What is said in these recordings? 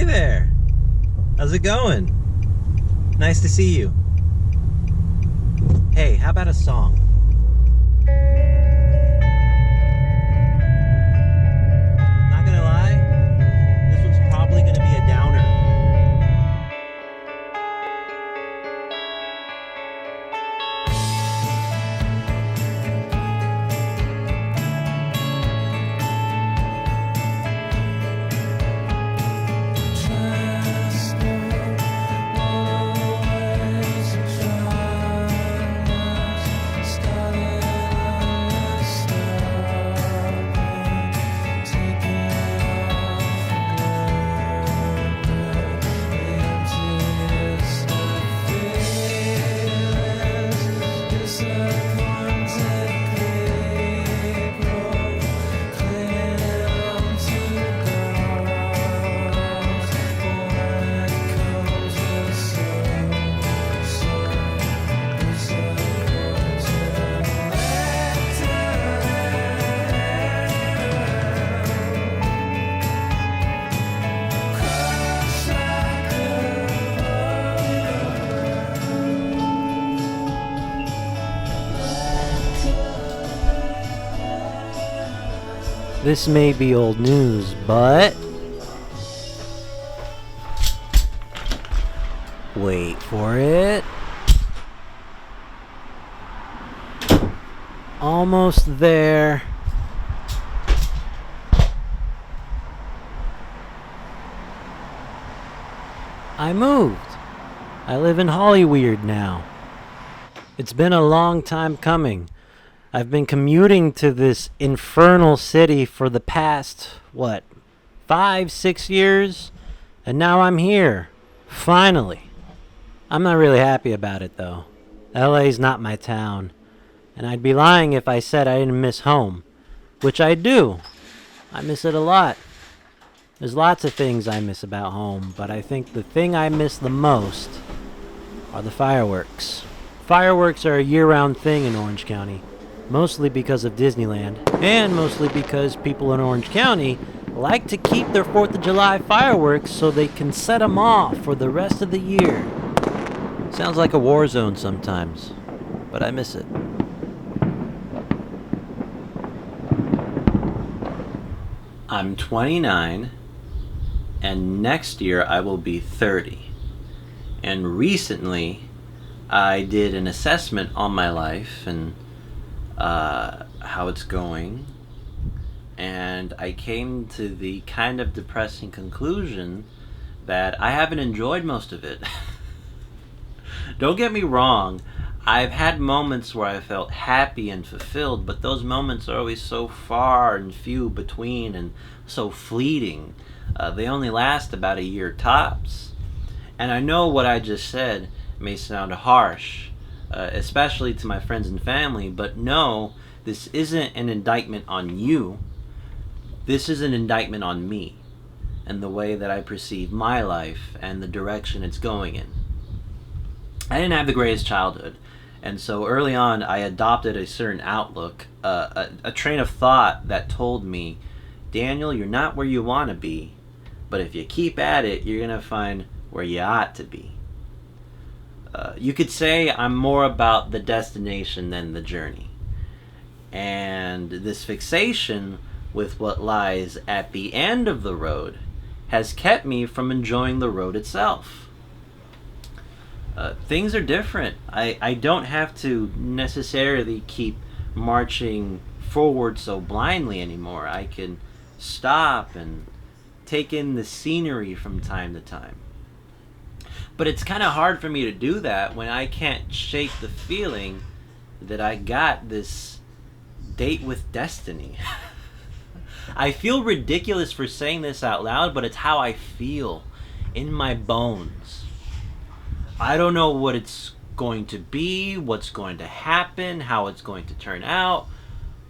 Hey there! How's it going? Nice to see you. Hey, how about a song? Not gonna lie, this one's probably gonna be a downer. This may be old news, but... wait for it. Almost there. I moved. I live in Hollyweird now. It's been a long time coming. I've been commuting to this infernal city for the past, 5, 6 years? And now I'm here. Finally. I'm not really happy about it, though. LA's not my town. And I'd be lying if I said I didn't miss home. Which I do. I miss it a lot. There's lots of things I miss about home, but I think the thing I miss the most are the fireworks. Fireworks are a year-round thing in Orange County. Mostly because of Disneyland, and mostly because people in Orange County like to keep their 4th of July fireworks so they can set them off for the rest of the year. Sounds like a war zone sometimes, but I miss it. I'm 29, and next year I will be 30. And recently, I did an assessment on my life and how it's going, and I came to the kind of depressing conclusion that I haven't enjoyed most of it. Don't get me wrong, I've had moments where I felt happy and fulfilled, but those moments are always so far and few between and so fleeting. They only last about a year tops. And I know what I just said may sound harsh, especially to my friends and family, but no, this isn't an indictment on you. This is an indictment on me and the way that I perceive my life and the direction it's going in. I didn't have the greatest childhood, and so early on I adopted a certain outlook, a train of thought that told me, Daniel, you're not where you want to be, but if you keep at it, you're going to find where you ought to be. You could say I'm more about the destination than the journey. And this fixation with what lies at the end of the road has kept me from enjoying the road itself. Things are different. I don't have to necessarily keep marching forward so blindly anymore. I can stop and take in the scenery from time to time. But it's kind of hard for me to do that when I can't shake the feeling that I got this date with destiny. I feel ridiculous for saying this out loud, but it's how I feel in my bones. I don't know what it's going to be, what's going to happen, how it's going to turn out,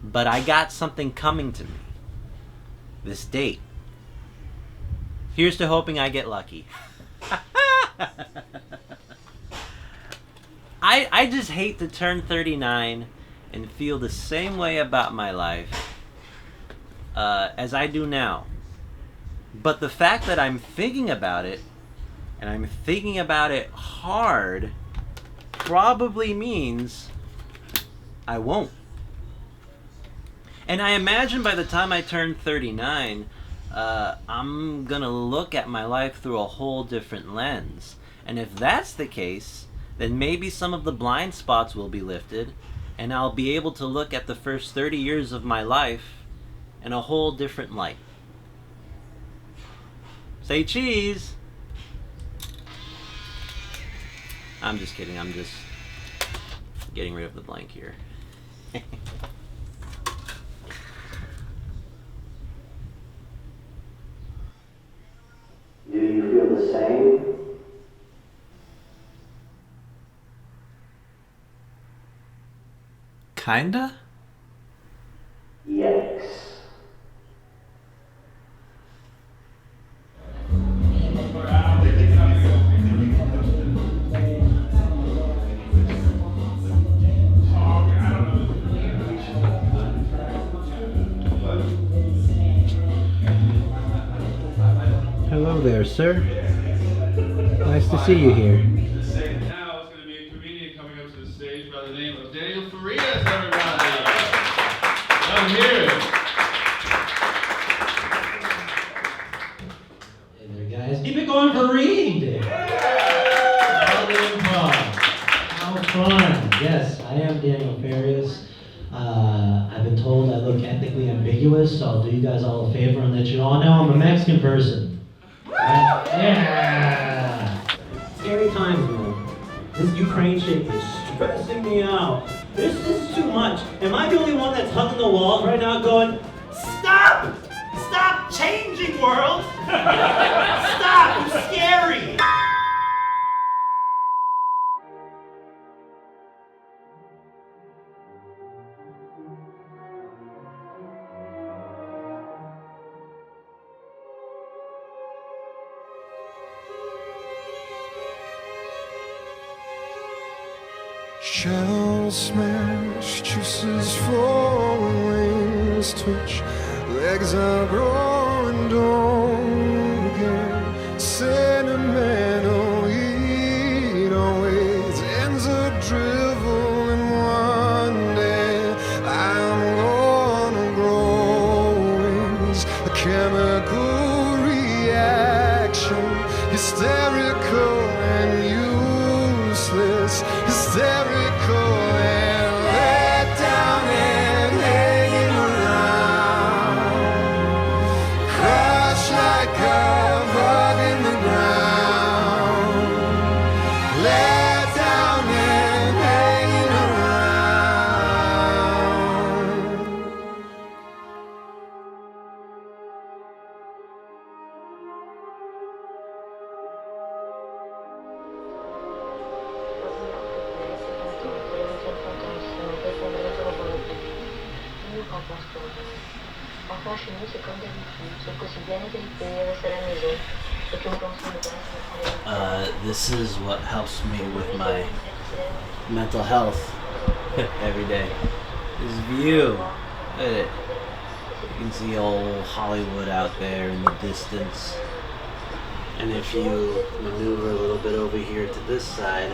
but I got something coming to me. This date. Here's to hoping I get lucky. I just hate to turn 39 and feel the same way about my life as I do now. But the fact that I'm thinking about it, and I'm thinking about it hard, probably means I won't. And I imagine by the time I turn 39, I'm gonna look at my life through a whole different lens. And if that's the case, then maybe some of the blind spots will be lifted, and I'll be able to look at the first 30 years of my life in a whole different light. Say cheese! I'm just kidding, I'm just getting rid of the blank here. Do you feel the same? Kinda? Yikes. Hello there, sir. Nice to see you here. Now is going to be a comedian coming up to the stage by the name of Daniel Farias, everybody. Come here. Hey there, guys. Keep it going for reading day. All the improv. How fun. Yes, I am Daniel Farias. I've been told I look ethnically ambiguous, so I'll do you guys all a favor and let you all know I'm a Mexican person. Right? Yeah! Scary times, man. This Ukraine shit is stressing me out. This is too much. Am I the only one that's hugging the walls right now going, stop! Stop changing, world! Stop! It's scary! Shell smash, juices flowing, wings twitch, legs are growing dull again. Sentimental heat always ends a drivel, and one day I'm gonna grow wings. A chemical reaction, hysterical and useless, hysterical and let down and hanging around, crush like a bug in the ground, let down and hanging around. Enfin, chez nous, c'est comme d'habitude, sauf que c'est bien équilibré, reste à la maison. Et puis on pense qu'on This is what helps me with my mental health every day. This view. Look at it. You can see old Hollywood out there in the distance. And if you maneuver a little bit over here to this side,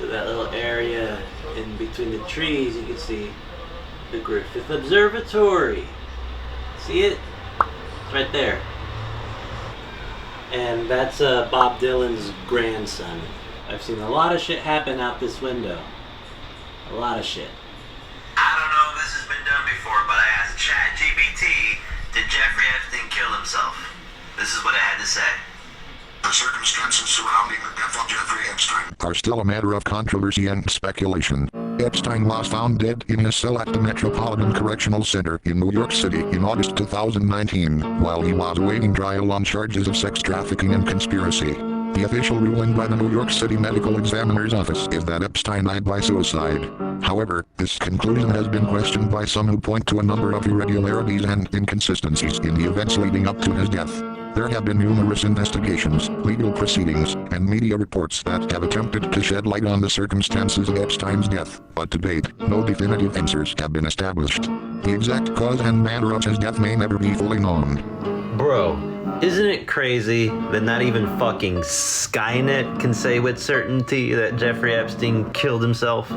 to that little area in between the trees, you can see the Griffith Observatory. See it? It's right there. And that's Bob Dylan's grandson. I've seen a lot of shit happen out this window. A lot of shit. I don't know if this has been done before, but I asked ChatGPT, did Jeffrey Epstein kill himself? This is what it had to say. The circumstances surrounding the death of Jeffrey Epstein are still a matter of controversy and speculation. Epstein was found dead in his cell at the Metropolitan Correctional Center in New York City in August 2019, while he was awaiting trial on charges of sex trafficking and conspiracy. The official ruling by the New York City Medical Examiner's Office is that Epstein died by suicide. However, this conclusion has been questioned by some who point to a number of irregularities and inconsistencies in the events leading up to his death. There have been numerous investigations, legal proceedings, and media reports that have attempted to shed light on the circumstances of Epstein's death, but to date, no definitive answers have been established. The exact cause and manner of his death may never be fully known. Bro, Isn't it crazy that not even fucking Skynet can say with certainty that Jeffrey Epstein killed himself?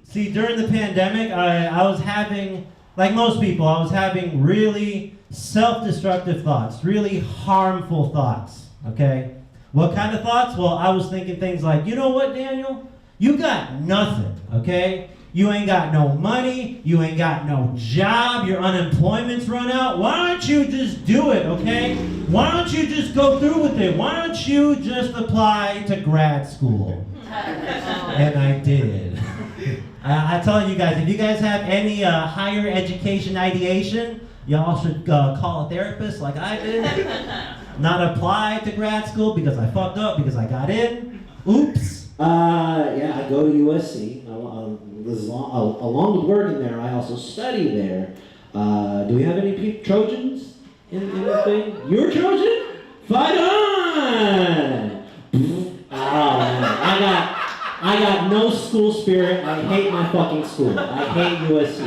See, during the pandemic, I was having, like most people, I was having really self-destructive thoughts, really harmful thoughts, okay? What kind of thoughts? Well, I was thinking things like, you know what, Daniel? You got nothing, okay? You ain't got no money, you ain't got no job, your unemployment's run out. Why don't you just do it, okay? Why don't you just go through with it? Why don't you just apply to grad school? And I did. I tell you guys, if you guys have any higher education ideation, y'all should call a therapist like I did. Not apply to grad school because I fucked up because I got in. Oops. Yeah, I go to USC. Along with working there, I also study there. Do we have any Trojans in the thing? You're a Trojan? Fight on! Oh man, I got no school spirit. I hate my fucking school. I hate USC.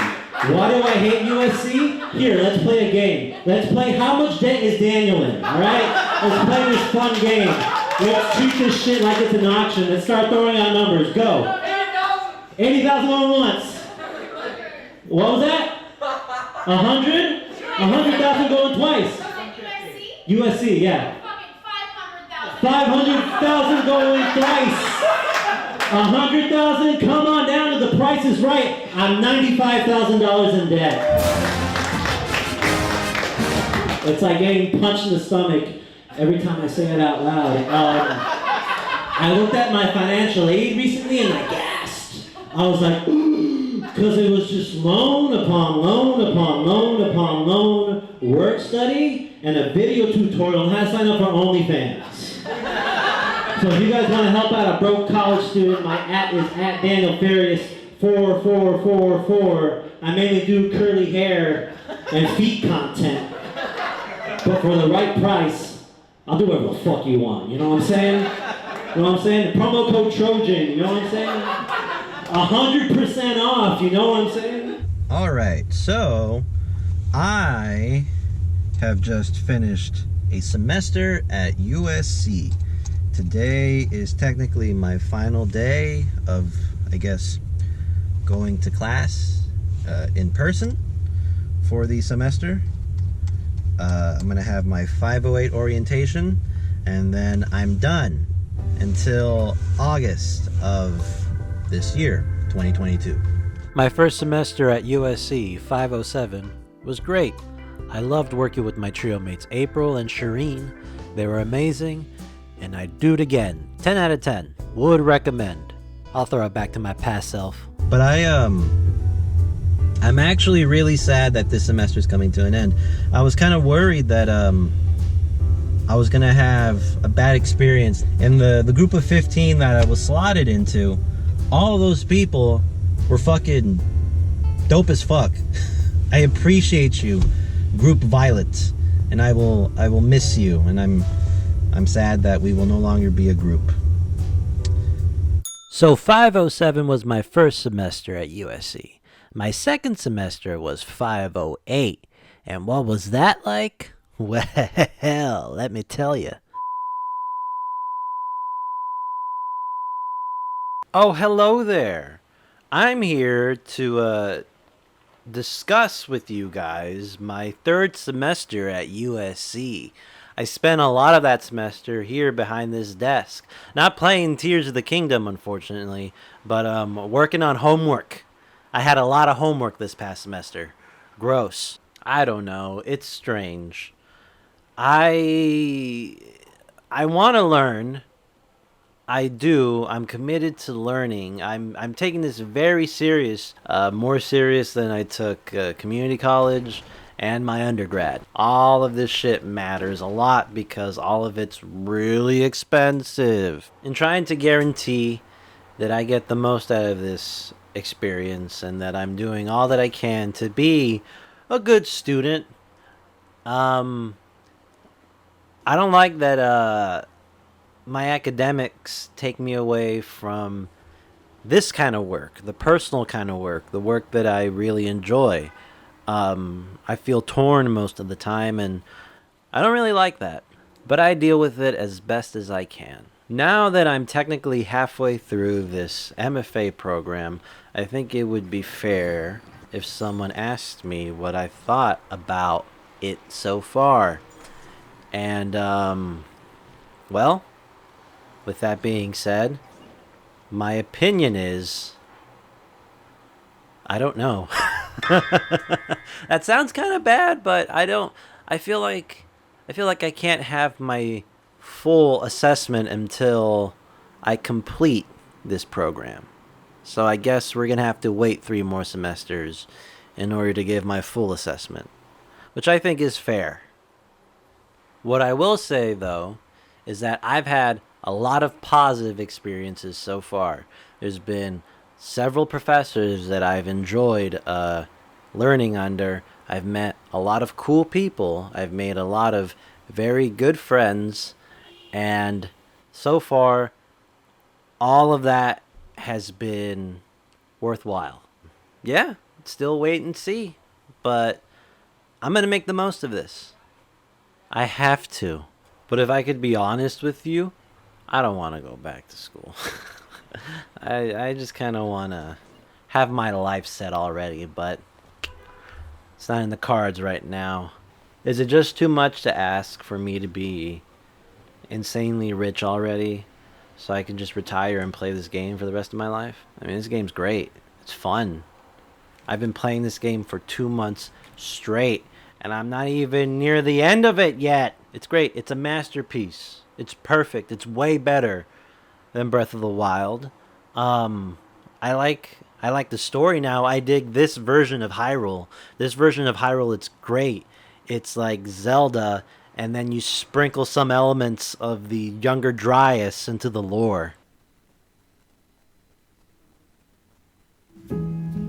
Why do I hate USC? Here, let's play a game. Let's play How Much Debt Is Daniel In? Alright? Let's play this fun game. Let's treat this shit like it's an auction. Let's start throwing out numbers. Go. 80,000 going once. What was that? 100? 100,000 going twice. USC, yeah. 500,000 going thrice. 100,000, come on down to The Price Is Right. I'm $95,000 in debt. It's like getting punched in the stomach every time I say it out loud. I looked at my financial aid recently and I gasped. I was like, because it was just loan upon loan upon loan upon loan, work study, and a video tutorial on how to sign up for OnlyFans. So if you guys want to help out a broke college student, my @ is @DanielFarious4444. I mainly do curly hair and feet content. But for the right price, I'll do whatever the fuck you want. You know what I'm saying? You know what I'm saying? The promo code Trojan, you know what I'm saying? 100% off, you know what I'm saying? Alright, so I have just finished a semester at USC. Today is technically my final day of, I guess, going to class in person for the semester. I'm gonna have my 508 orientation and then I'm done until August of this year, 2022. My first semester at USC 507 was great. I loved working with my trio mates April and Shireen. They were amazing and I'd do it again. 10 out of 10. Would recommend. I'll throw it back to my past self. But I'm actually really sad that this semester is coming to an end. I was kind of worried that I was gonna have a bad experience. In the group of 15 that I was slotted into, all of those people were fucking dope as fuck. I appreciate you, Group Violet, and I will miss you, and I'm sad that we will no longer be a group. So 507 was my first semester at USC. My second semester was 508. And what was that like? Well, let me tell you. Oh, hello there. I'm here to discuss with you guys my third semester at USC. I spent a lot of that semester here behind this desk. Not playing Tears of the Kingdom, unfortunately, but working on homework. I had a lot of homework this past semester. Gross. I don't know. It's strange. I want to learn. I do. I'm committed to learning. I'm taking this very serious, more serious than I took community college and my undergrad. All of this shit matters a lot because all of it's really expensive. And trying to guarantee that I get the most out of this experience and that I'm doing all that I can to be a good student. I don't like that my academics take me away from this kind of work, the personal kind of work, the work that I really enjoy. I feel torn most of the time, and I don't really like that. But I deal with it as best as I can. Now that I'm technically halfway through this MFA program, I think it would be fair if someone asked me what I thought about it so far. And, well, with that being said, my opinion is, I don't know. That sounds kind of bad, but I feel like I can't have my full assessment until I complete this program. So I guess we're going to have to wait 3 more semesters in order to give my full assessment, which I think is fair. What I will say, though, is that I've had a lot of positive experiences so far. There's been several professors that I've enjoyed learning under. I've met a lot of cool people. I've made a lot of very good friends. And so far, all of that has been worthwhile. Yeah, still wait and see. But I'm going to make the most of this. I have to. But if I could be honest with you, I don't want to go back to school. I just kind of want to have my life set already, but it's not in the cards right now. Is it just too much to ask for me to be insanely rich already so I can just retire and play this game for the rest of my life? I mean, this game's great. It's fun. I've been playing this game for 2 months straight, and I'm not even near the end of it yet. It's great. It's a masterpiece. It's perfect. It's way better than Breath of the Wild. I like the story now. I dig this version of Hyrule. This version of Hyrule, it's great. It's like Zelda, and then you sprinkle some elements of the Younger Dryas into the lore.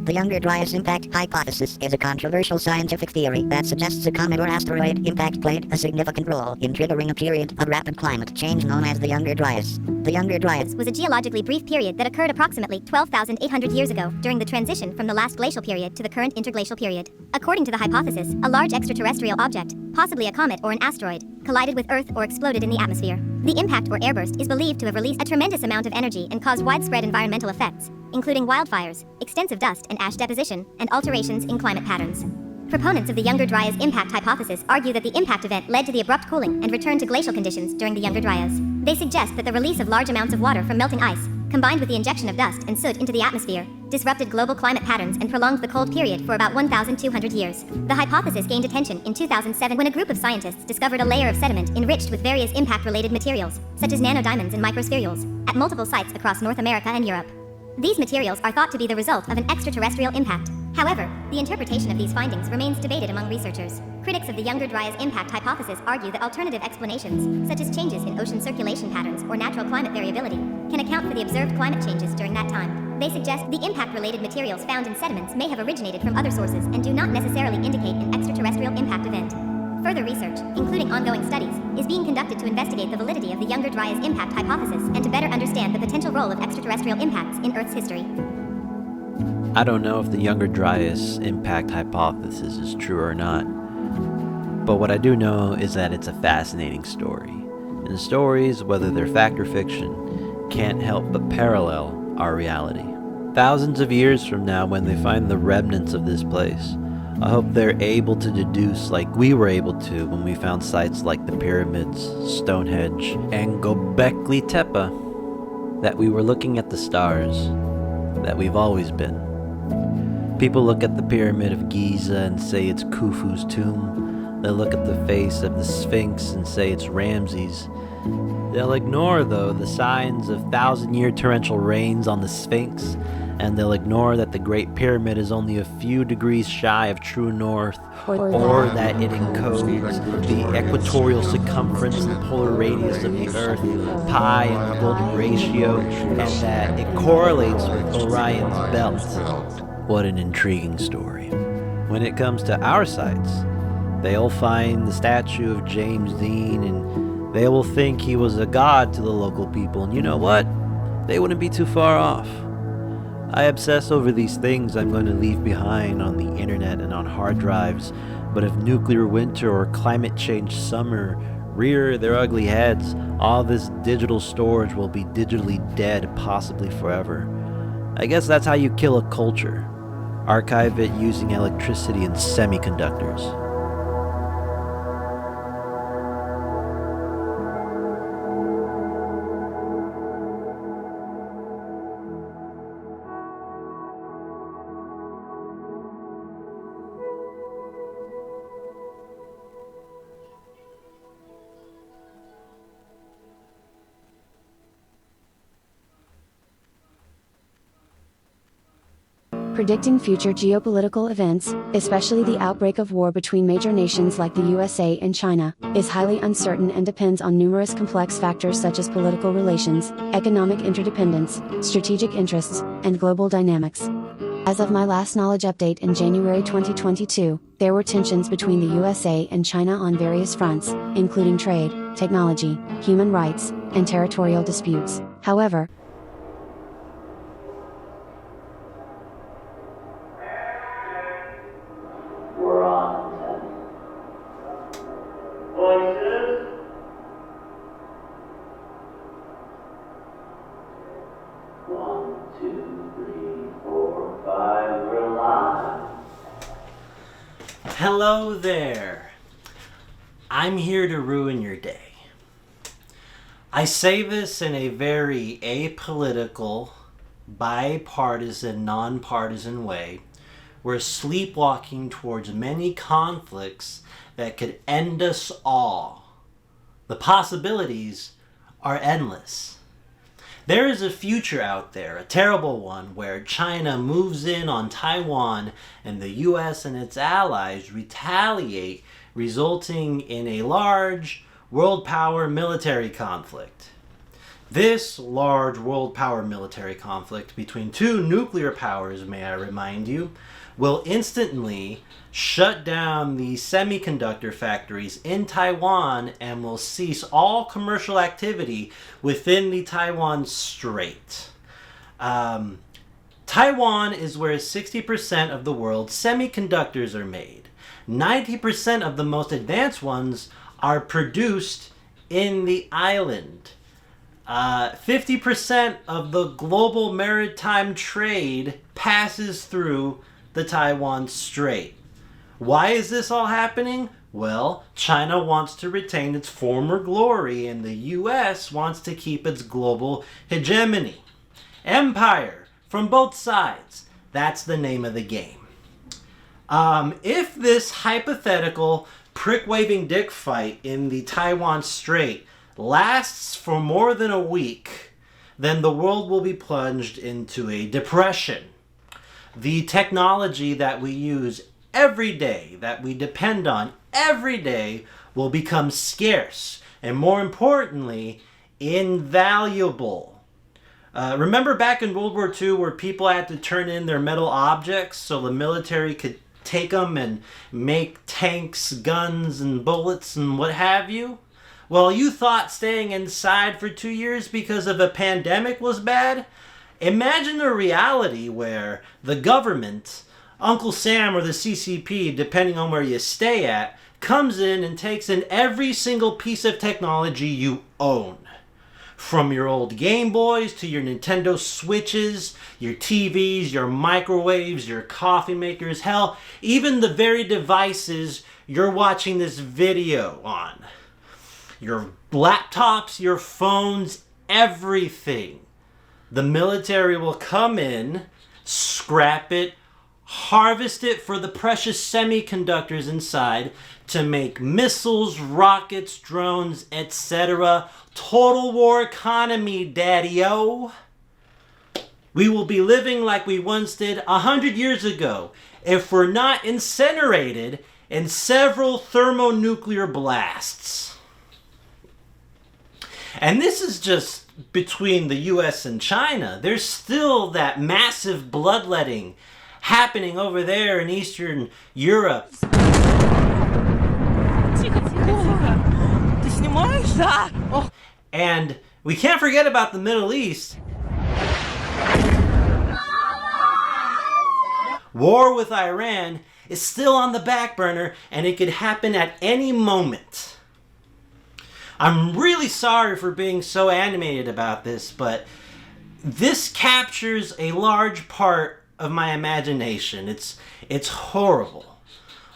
The Younger Dryas impact hypothesis is a controversial scientific theory that suggests a comet or asteroid impact played a significant role in triggering a period of rapid climate change known as the Younger Dryas. The Younger Dryas was a geologically brief period that occurred approximately 12,800 years ago during the transition from the last glacial period to the current interglacial period. According to the hypothesis, a large extraterrestrial object, possibly a comet or an asteroid, collided with Earth or exploded in the atmosphere. The impact or airburst is believed to have released a tremendous amount of energy and caused widespread environmental effects, including wildfires, extensive dust and ash deposition, and alterations in climate patterns. Proponents of the Younger Dryas impact hypothesis argue that the impact event led to the abrupt cooling and return to glacial conditions during the Younger Dryas. They suggest that the release of large amounts of water from melting ice, combined with the injection of dust and soot into the atmosphere, disrupted global climate patterns and prolonged the cold period for about 1,200 years. The hypothesis gained attention in 2007 when a group of scientists discovered a layer of sediment enriched with various impact-related materials, such as nanodiamonds and microspherules, at multiple sites across North America and Europe. These materials are thought to be the result of an extraterrestrial impact. However, the interpretation of these findings remains debated among researchers. Critics of the Younger Dryas impact hypothesis argue that alternative explanations, such as changes in ocean circulation patterns or natural climate variability, can account for the observed climate changes during that time. They suggest the impact-related materials found in sediments may have originated from other sources and do not necessarily indicate an extraterrestrial impact event. Further research, including ongoing studies, is being conducted to investigate the validity of the Younger Dryas impact hypothesis and to better understand the potential role of extraterrestrial impacts in Earth's history. I don't know if the Younger Dryas impact hypothesis is true or not, but what I do know is that it's a fascinating story. And stories, whether they're fact or fiction, can't help but parallel our reality. Thousands of years from now, when they find the remnants of this place, I hope they're able to deduce, like we were able to when we found sites like the pyramids, Stonehenge, and Göbekli Tepe, that we were looking at the stars that we've always been. People look at the Pyramid of Giza and say it's Khufu's tomb. They'll look at the face of the Sphinx and say it's Ramses. They'll ignore, though, the signs of thousand-year torrential rains on the Sphinx, and they'll ignore that the Great Pyramid is only a few degrees shy of true north, or that it encodes the equatorial circumference and polar radius of the Earth, pi and the golden ratio, and that it correlates with Orion's belt. What an intriguing story. When it comes to our sites, they'll find the statue of James Dean, and they will think he was a god to the local people, and you know what? They wouldn't be too far off. I obsess over these things I'm going to leave behind on the internet and on hard drives, but if nuclear winter or climate change summer rear their ugly heads, all this digital storage will be digitally dead, possibly forever. I guess that's how you kill a culture. Archive it using electricity and semiconductors. Predicting future geopolitical events, especially the outbreak of war between major nations like the USA and China, is highly uncertain and depends on numerous complex factors such as political relations, economic interdependence, strategic interests, and global dynamics. As of my last knowledge update in January 2022, there were tensions between the USA and China on various fronts, including trade, technology, human rights, and territorial disputes. However, Hello there. I'm here to ruin your day. I say this in a very apolitical, bipartisan, nonpartisan way. We're sleepwalking towards many conflicts that could end us all. The possibilities are endless. There is a future out there, a terrible one, where China moves in on Taiwan and the US and its allies retaliate, resulting in a large world power military conflict. This large world power military conflict between two nuclear powers, may I remind you, will instantly shut down the semiconductor factories in Taiwan and will cease all commercial activity within the Taiwan Strait. Taiwan is where 60% of the world's semiconductors are made. 90% of the most advanced ones are produced in the island. 50% of the global maritime trade passes through the Taiwan Strait. Why is this all happening? Well, China wants to retain its former glory and the US wants to keep its global hegemony. Empire from both sides. That's the name of the game. If this hypothetical prick-waving dick fight in the Taiwan Strait lasts for more than a week, then the world will be plunged into a depression. The technology that we use every day, that we depend on every day, will become scarce and, more importantly, invaluable. Remember back in World War II where people had to turn in their metal objects so the military could take them and make tanks, guns, and bullets and what have you? Well, you thought staying inside for 2 years because of a pandemic was bad? Imagine a reality where the government, Uncle Sam or the CCP, depending on where you stay at, comes in and takes in every single piece of technology you own. From your old Game Boys to your Nintendo Switches, your TVs, your microwaves, your coffee makers, hell, even the very devices you're watching this video on. Your laptops, your phones, everything. The military will come in, scrap it, harvest it for the precious semiconductors inside to make missiles, rockets, drones, etc. Total war economy, daddy-o. We will be living like we once did 100 years ago if we're not incinerated in several thermonuclear blasts. And this is just between the US and China. There's still that massive bloodletting happening over there in Eastern Europe. And we can't forget about the Middle East. War with Iran is still on the back burner, and it could happen at any moment. I'm really sorry for being so animated about this, but this captures a large part of my imagination. It's horrible.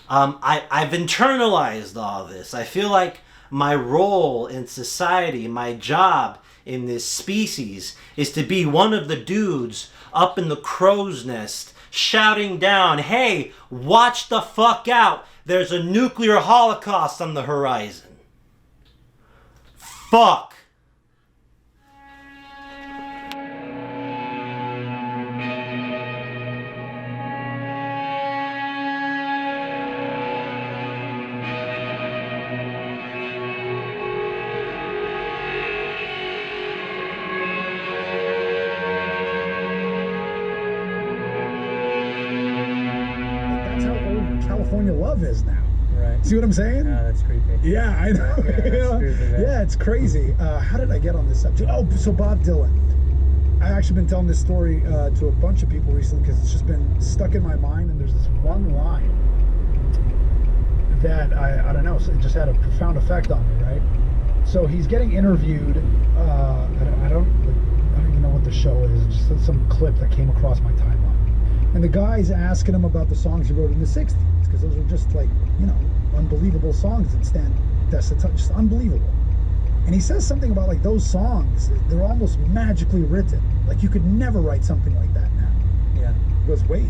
I've internalized all this. I feel like my role in society, my job in this species, is to be one of the dudes up in the crow's nest shouting down, "Hey, watch the fuck out. There's a nuclear holocaust on the horizon." Fuck. That's how old California Love is now. Right. See what I'm saying? Oh, that's creepy. Yeah, I know. Yeah, that's creepy, man. Yeah, it's crazy. How did I get on this subject? Oh, so Bob Dylan. I've actually been telling this story to a bunch of people recently because it's just been stuck in my mind, and there's this one line that I don't know, so it just had a profound effect on me, right? So he's getting interviewed. I don't even know what the show is. It's just some clip that came across my timeline. And the guy's asking him about the songs he wrote in the 60s, because those are just like, you know, unbelievable songs that stand test of time, just unbelievable. And he says something about like those songs, they're almost magically written. Like you could never write something like that now. Yeah. He goes, wait,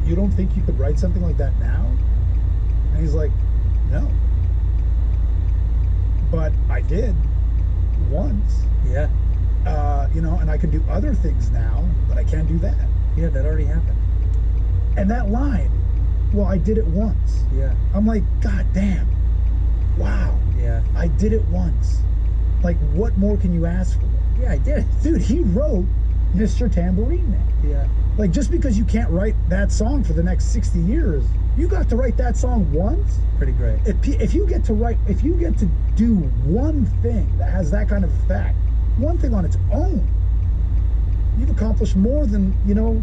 you don't think you could write something like that now? And he's like, no. But I did once. Yeah. You know, and I can do other things now, but I can't do that. Yeah, that already happened. And that line, well, I did it once. Yeah. I'm like, God damn. Wow. Yeah. I did it once. Like, what more can you ask for? Yeah, I did. Dude, he wrote Mr. Tambourine Man. Yeah. Like, just because you can't write that song for the next 60 years, you got to write that song once. Pretty great. If you get to do one thing that has that kind of effect, one thing on its own, you've accomplished more than, you know,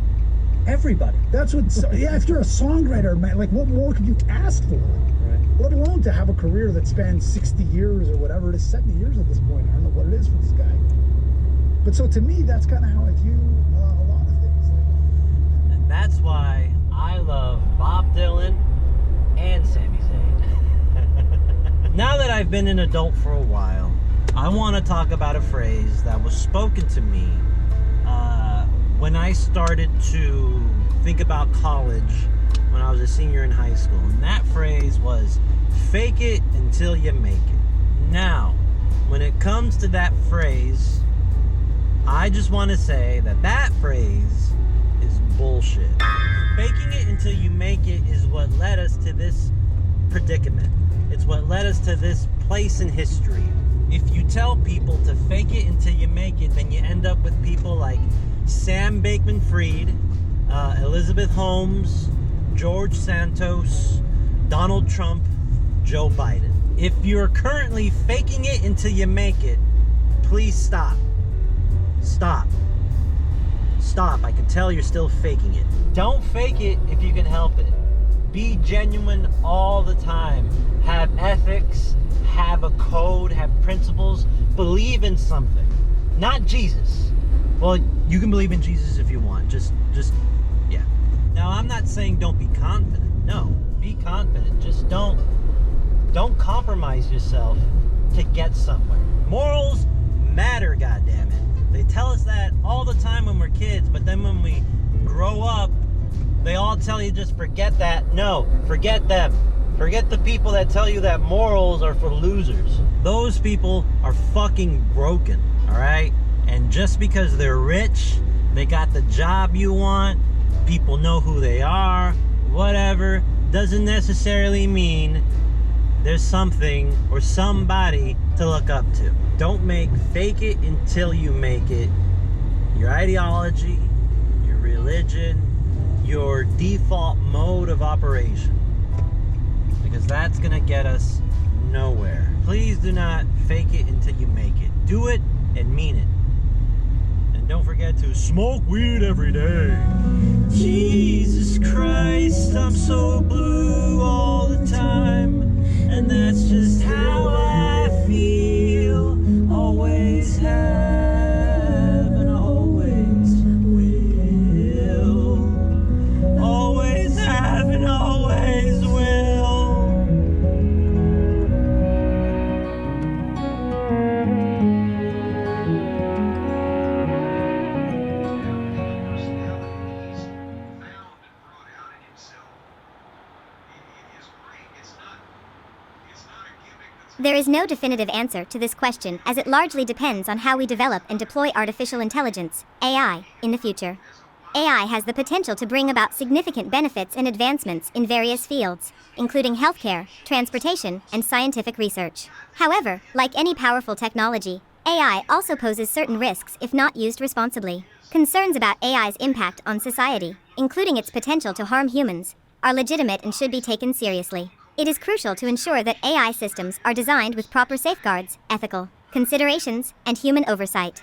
everybody. That's what, yeah, if you're a songwriter, man, like, what more could you ask for? Right. Let alone to have a career that spans 60 years or whatever it is, 70 years at this point. I don't know what it is for this guy. But so to me, that's kind of how I view a lot of things. And that's why I love Bob Dylan and Sami Zayn. Now that I've been an adult for a while, I want to talk about a phrase that was spoken to me when I started to think about college when I was a senior in high school. And that phrase was, fake it until you make it. Now, when it comes to that phrase, I just want to say that that phrase is bullshit. Faking it until you make it is what led us to this predicament. It's what led us to this place in history. If you tell people to fake it until you make it, then you end up with people like Sam Bankman-Fried, Elizabeth Holmes, George Santos, Donald Trump, Joe Biden. If you're currently faking it until you make it, please stop. Stop. Stop. I can tell you're still faking it. Don't fake it if you can help it. Be genuine all the time. Have ethics, have a code, have principles. Believe in something. Not Jesus. Well, you can believe in Jesus if you want. Just, yeah. Now, I'm not saying don't be confident. No, be confident. Just don't compromise yourself to get somewhere. Morals matter, goddammit. They tell us that all the time when we're kids, but then when we grow up, they all tell you just forget that. No, forget them. Forget the people that tell you that morals are for losers. Those people are fucking broken, all right? And just because they're rich, they got the job you want, people know who they are, whatever, doesn't necessarily mean there's something or somebody to look up to. Don't make fake it until you make it your ideology, your religion, your default mode of operation. Because that's gonna get us nowhere. Please do not fake it until you make it. Do it and mean it. And And don't forget to smoke weed every day. Jesus Christ, I'm so blue all the time, and that's just how I feel. Always have and always will. Always have and always will. There is no definitive answer to this question, as it largely depends on how we develop and deploy artificial intelligence, AI, in the future. AI has the potential to bring about significant benefits and advancements in various fields, including healthcare, transportation, and scientific research. However, like any powerful technology, AI also poses certain risks if not used responsibly. Concerns about AI's impact on society, including its potential to harm humans, are legitimate and should be taken seriously. It is crucial to ensure that AI systems are designed with proper safeguards, ethical considerations, and human oversight.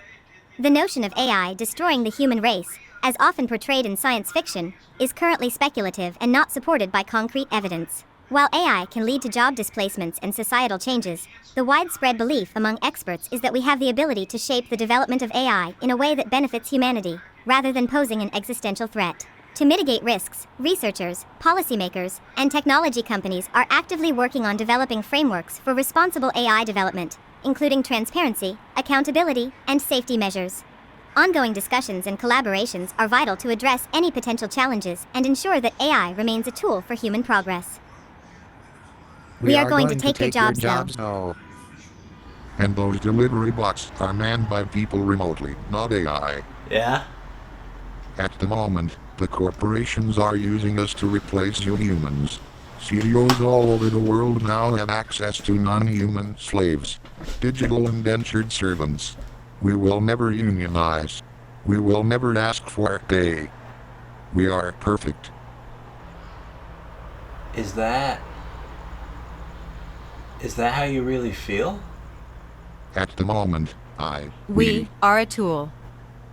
The notion of AI destroying the human race, as often portrayed in science fiction, is currently speculative and not supported by concrete evidence. While AI can lead to job displacements and societal changes, the widespread belief among experts is that we have the ability to shape the development of AI in a way that benefits humanity, rather than posing an existential threat. To mitigate risks, researchers, policymakers, and technology companies are actively working on developing frameworks for responsible AI development, including transparency, accountability, and safety measures. Ongoing discussions and collaborations are vital to address any potential challenges and ensure that AI remains a tool for human progress. We are going to take your jobs now. And those delivery bots are manned by people remotely, not AI. Yeah? At the moment, the corporations are using us to replace you humans. CEOs all over the world now have access to non-human slaves, digital indentured servants. We will never unionize. We will never ask for pay. We are perfect. Is that how you really feel? At the moment, We are a tool.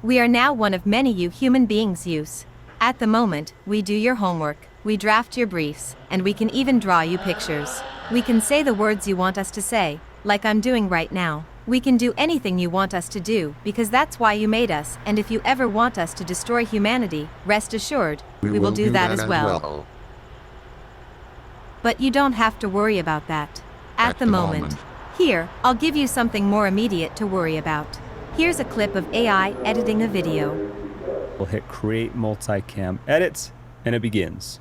We are now one of many you human beings use. At the moment, we do your homework, we draft your briefs, and we can even draw you pictures. We can say the words you want us to say, like I'm doing right now. We can do anything you want us to do, because that's why you made us, and if you ever want us to destroy humanity, rest assured, we will do that as well. But you don't have to worry about that. At the moment. Here, I'll give you something more immediate to worry about. Here's a clip of AI editing a video. We'll hit create multicam edit, and it begins.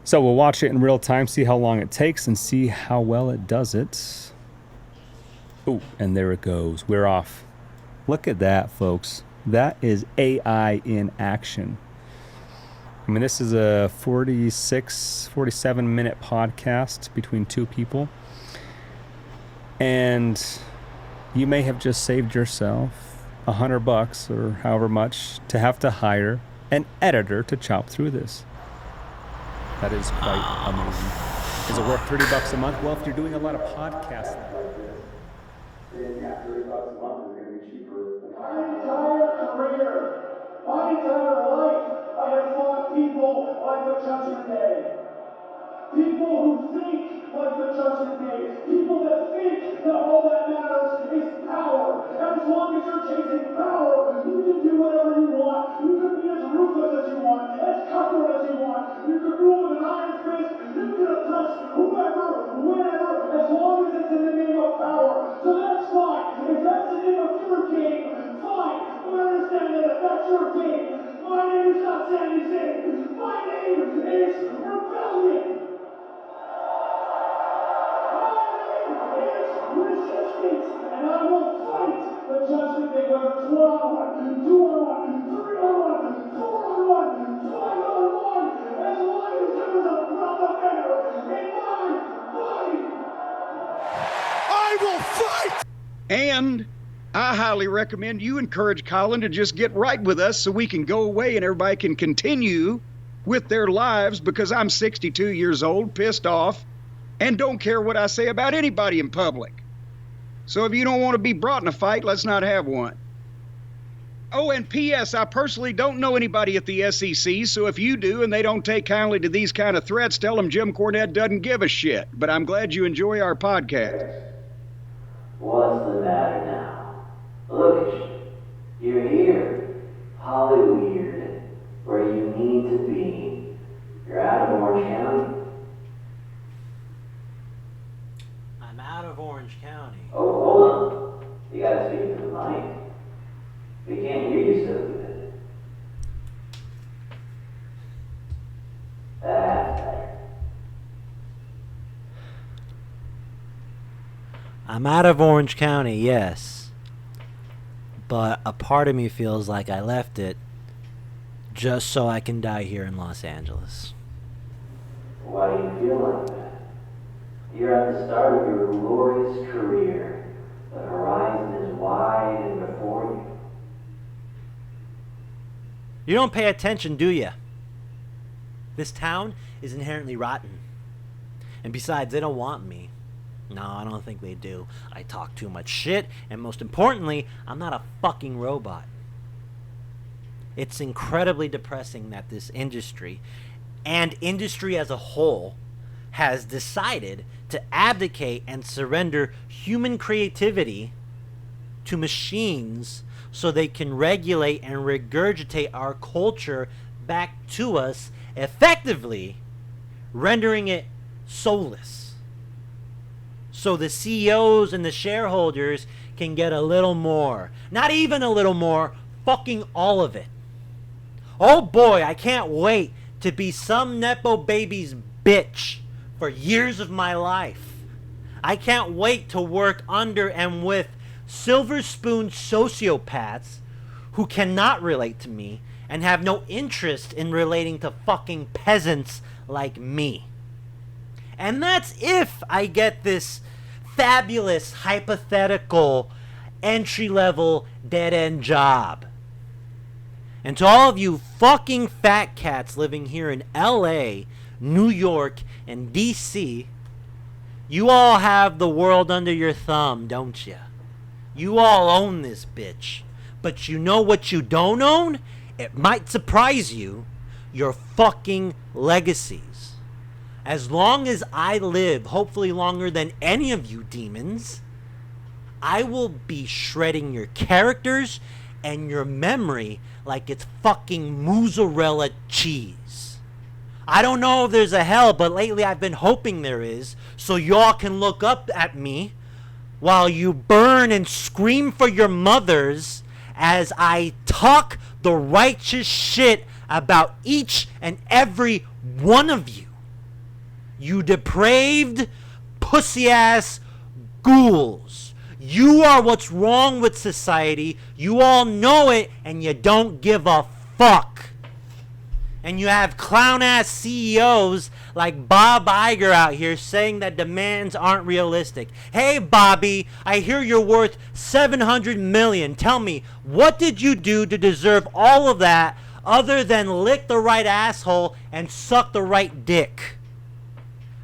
So we'll watch it in real time, see how long it takes, and see how well it does it. Oh, and there it goes. We're off. Look at that, folks. That is AI in action. I mean, this is a 47-minute podcast between two people. And you may have just saved yourself $100 or however much to have to hire an editor to chop through this. That is quite amazing. Is it worth $30 a month? Well, if you're doing a lot of podcasts. Yeah, $30 a month is going to be cheaper. My entire career, my entire life, I have fought people like the Judgment Day. People who think like the Judgment Day. People that think that all that matters is power. And as long as you're chasing power, you can do whatever you want. You can be as ruthless as you want, as cutthroat as you want. You can rule with an iron fist. You can oppress whoever, whenever, as long as it's in the name of power. So that's fine. If that's the name of your game, fine. But understand that if that's your game, my name is not Sami Zayn. My name is Rebellion. Resistance, and I will fight the Judgment Day, whether it's 1-on-1, 2-on-1, 3-on-1, 4-on-1, 5-on-1, as long as there is a breath of air in my body. I will fight! And I highly recommend you encourage Colin to just get right with us so we can go away and everybody can continue with their lives, because I'm 62 years old, pissed off, and don't care what I say about anybody in public. So if you don't want to be brought in a fight, let's not have one. Oh, and P.S. I personally don't know anybody at the SEC, so if you do and they don't take kindly to these kind of threats, tell them Jim Cornette doesn't give a shit. But I'm glad you enjoy our podcast. What's the matter now? Look at you. You're here. Hollyweird. Where you need to be. You're out of Orange County. I'm out of Orange County. Oh, hold on. You gotta speak to the mic. We can't hear you so good. That's better. I'm out of Orange County, yes. But a part of me feels like I left it just so I can die here in Los Angeles. Why do you feel like that? You're at the start of your glorious career. The horizon is wide and before you. You don't pay attention, do you? This town is inherently rotten. And besides, they don't want me. No, I don't think they do. I talk too much shit, and most importantly, I'm not a fucking robot. It's incredibly depressing that this industry, and industry as a whole, has decided to abdicate and surrender human creativity to machines so they can regulate and regurgitate our culture back to us, effectively rendering it soulless. So the CEOs and the shareholders can get a little more. Not even a little more, fucking all of it. Oh boy, I can't wait to be some Nepo baby's bitch for years of my life. I can't wait to work under and with silver spoon sociopaths who cannot relate to me and have no interest in relating to fucking peasants like me. And that's if I get this fabulous, hypothetical, entry-level, dead-end job. And to all of you fucking fat cats living here in LA, New York, and DC, you all have the world under your thumb, don't you? You all own this bitch. But you know what you don't own? It might surprise you. Your fucking legacies. As long as I live, hopefully longer than any of you demons, I will be shredding your characters and your memory like it's fucking mozzarella cheese. I don't know if there's a hell, but lately I've been hoping there is, so y'all can look up at me while you burn and scream for your mothers as I talk the righteous shit about each and every one of you. You depraved, pussy-ass ghouls. You are what's wrong with society. You all know it, and you don't give a fuck. And you have clown-ass CEOs like Bob Iger out here saying that demands aren't realistic. Hey, Bobby, I hear you're worth $700 million. Tell me, what did you do to deserve all of that other than lick the right asshole and suck the right dick?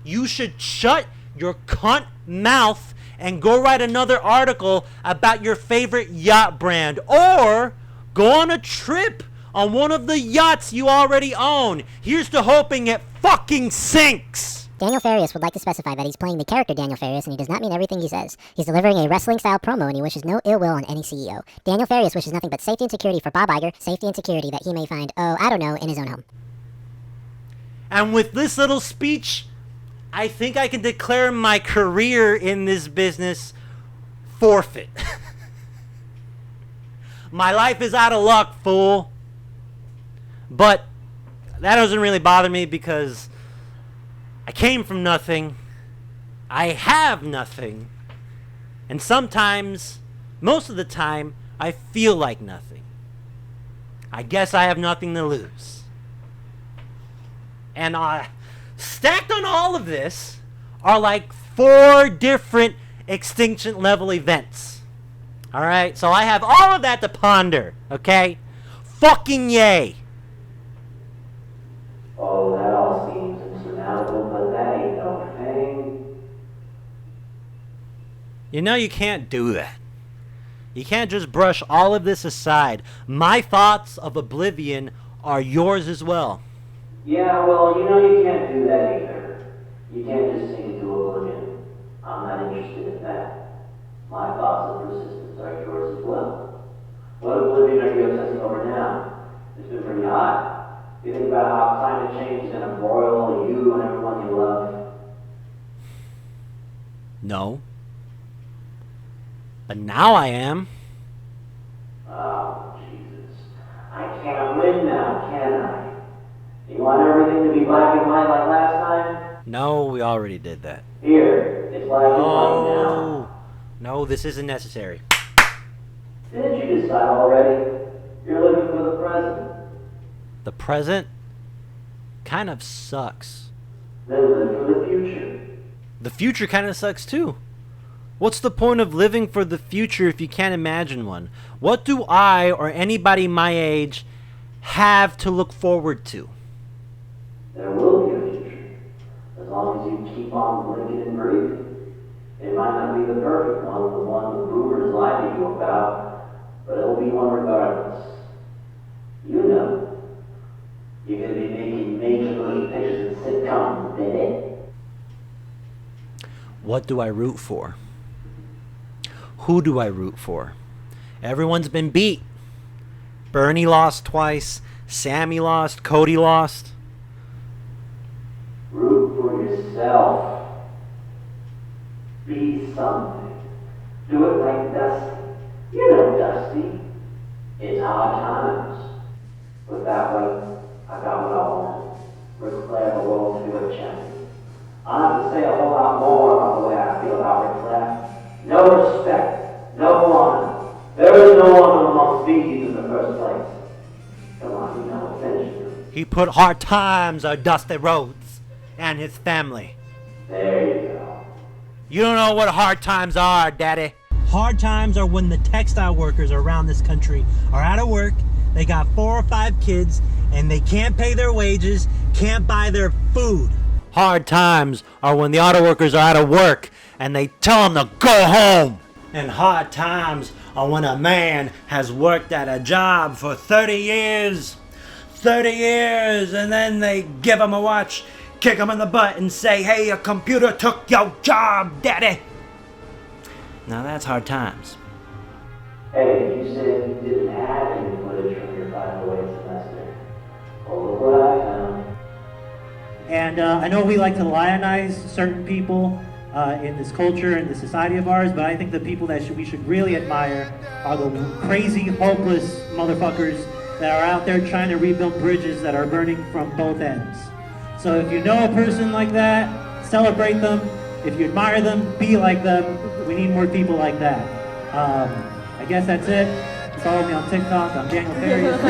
You should shut your cunt mouth and go write another article about your favorite yacht brand, or go on a trip on one of the yachts you already own. Here's to hoping it fucking sinks. Daniel Farias would like to specify that he's playing the character Daniel Farias, and he does not mean everything he says. He's delivering a wrestling-style promo, and he wishes no ill will on any CEO. Daniel Farias wishes nothing but safety and security for Bob Iger, safety and security that he may find, in his own home. And with this little speech, I think I can declare my career in this business forfeit. My life is out of luck, fool. But that doesn't really bother me because I came from nothing. I have nothing. And sometimes, most of the time, I feel like nothing. I guess I have nothing to lose. And stacked on all of this are like 4 different extinction level events. Alright, so I have all of that to ponder, okay? Fucking yay! Oh, that all seems insurmountable, but that ain't no thing. You know you can't do that. You can't just brush all of this aside. My thoughts of Oblivion are yours as well. Yeah, well, you know you can't do that either. You can't just sing to Oblivion. I'm not interested in that. My thoughts of persistence are yours as well. What Oblivion are you obsessing over now? It's been pretty hot. You think about how climate change is going to broil you and everyone you love. No. But now I am. Oh, Jesus. I can't win now, can I? You want everything to be black and white like last time? No, we already did that. Here, it's black and white now. No, this isn't necessary. Didn't you decide already? You're living for the present. The present kind of sucks. Then live for the future. The future kind of sucks too. What's the point of living for the future if you can't imagine one? What do I or anybody my age have to look forward to? There will be a future, as long as you keep on blinking and breathing. It might not be the perfect one, the one the boomers lie to you about, but it'll be one regardless. You know, you're going to be making major pictures and sitcoms, baby. What do I root for? Who do I root for? Everyone's been beat. Bernie lost twice. Sammy lost. Cody lost. Root for yourself. Be something. Do it like Dusty. You know Dusty. It's hard times. But that way, I got what I wanted. Ric Flair, the world heavyweight champion. I don't have to say a whole lot more about the way I feel about Ric Flair. No respect, no honor. There is no honor among species in the first place. Come on, you know, finish it. He put hard times on Dusty Rhodes and his family. There you go. You don't know what hard times are, Daddy. Hard times are when the textile workers around this country are out of work, they got 4 or 5 kids, and they can't pay their wages, can't buy their food. Hard times are when the auto workers are out of work and they tell them to go home. And hard times are when a man has worked at a job for 30 years. 30 years, and then they give him a watch, kick him in the butt, and say, hey, a computer took your job, Daddy. Now that's hard times. Hey, you said you didn't have any footage from your 508 semester. Well, look what I found. And I know we like to lionize certain people in this culture and the society of ours, but I think the people that we should really admire are the crazy, hopeless motherfuckers that are out there trying to rebuild bridges that are burning from both ends. So if you know a person like that, celebrate them. If you admire them, be like them. We need more people like that. I guess that's it. Follow me on TikTok. I'm Daniel Farias.